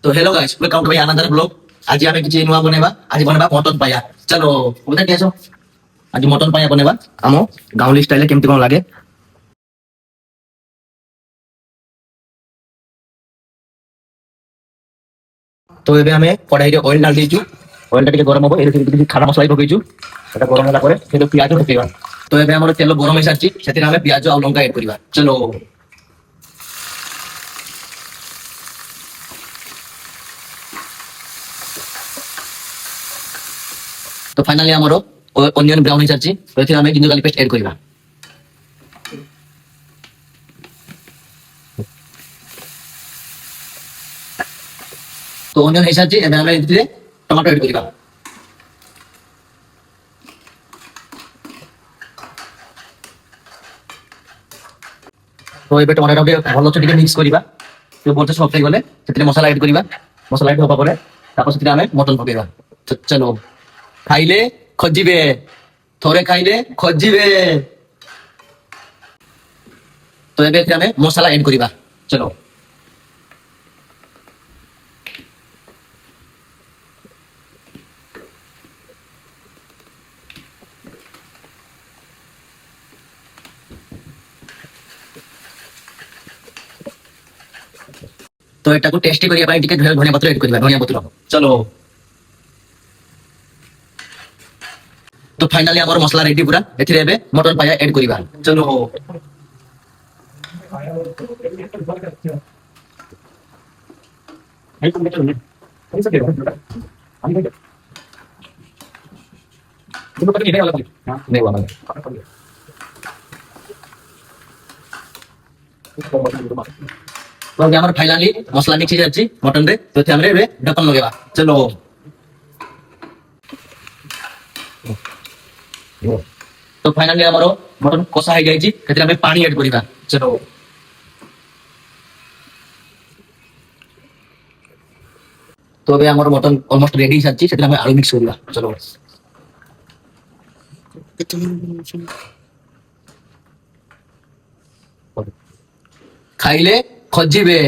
तो hello guys, welcome to my another blog. आज ଆମେ କିଛି ନୂଆ ବନେଇବା। ଆଜି ବନେଇବା ମଟନ ପାୟା। ଚलो କୋଉଟା କି ଆସ। ଆଜି ମଟନ ପାୟା ବନେଇବା। ଆମ ଗାଉଁଲି ଷ୍ଟାଇଲରେ କେମିତି କଣ ଲାଗେ। ତ ଏବେ ଆମେ କଢାଇରେ ଅଏଲ ଢାଳି ଦେଇଛୁ। ଅଏଲଟା ଟିକେ ଗରମ ହବ। ଏଥିରେ କିଛି ଖାଡ଼ା ମସଲା ପକେଇଛୁ। ସେଟା ଗରମ ହେଲା ପରେ ସେଥିରେ ପିଆଜ ପକେଇବା। ତ ଏବେ ଆମର ତେଲ ଗରମ ହେଇସାରିଛି। ସେଥିରେ ଆମେ ପିଆଜ ଆଉ ଲଙ୍କା ଏଡ୍ କରିବା। ଚलो तो फाइनाली हमरो ऑनियन ब्राउन हो सारची तो एथि हमें जिंजर गार्लिक पेस्ट ऐड करबा। तो ऑनियन हो सारची एबे हमें एथि टमाटो ऐड करबा। तो एबे टमाटो के भलो से मिक्स करबा। तो बोलते सॉफ्ट हो गले सेति मसाला ऐड करबा। मसाला ऐड होबा परे तापर सेति हमें मटन पकेबा। चलो खाइले खजिबे थोड़े खाइले खजिबे। तो एबे एथि हमें मसाला ऐड करबा। चलो तो एटा को टेस्टी करिया पाई टिके धनिया पत्र ऐड करबा। धनिया पत्र चलो। तो फाइनली हमर मसला रेडी पूरा एथि एबे मटन पाया ऐड करबा। चलो नहीं वाला तो अभी हमारे फाइनली मसला मिक्स हो जाच्छी मटन रे तो एथि हमरे एबे ढक्कन लगेबा। चलो तो फाइनली हमारो मटन कषा हो जाइछि एथि हमें पानी ऐड करबा। चलो तो अबे हमारो मटन ऑलमोस्ट रेडी हो सारछि सेति हमें आलू मिक्स करबा। चलो खाइले खजिबे।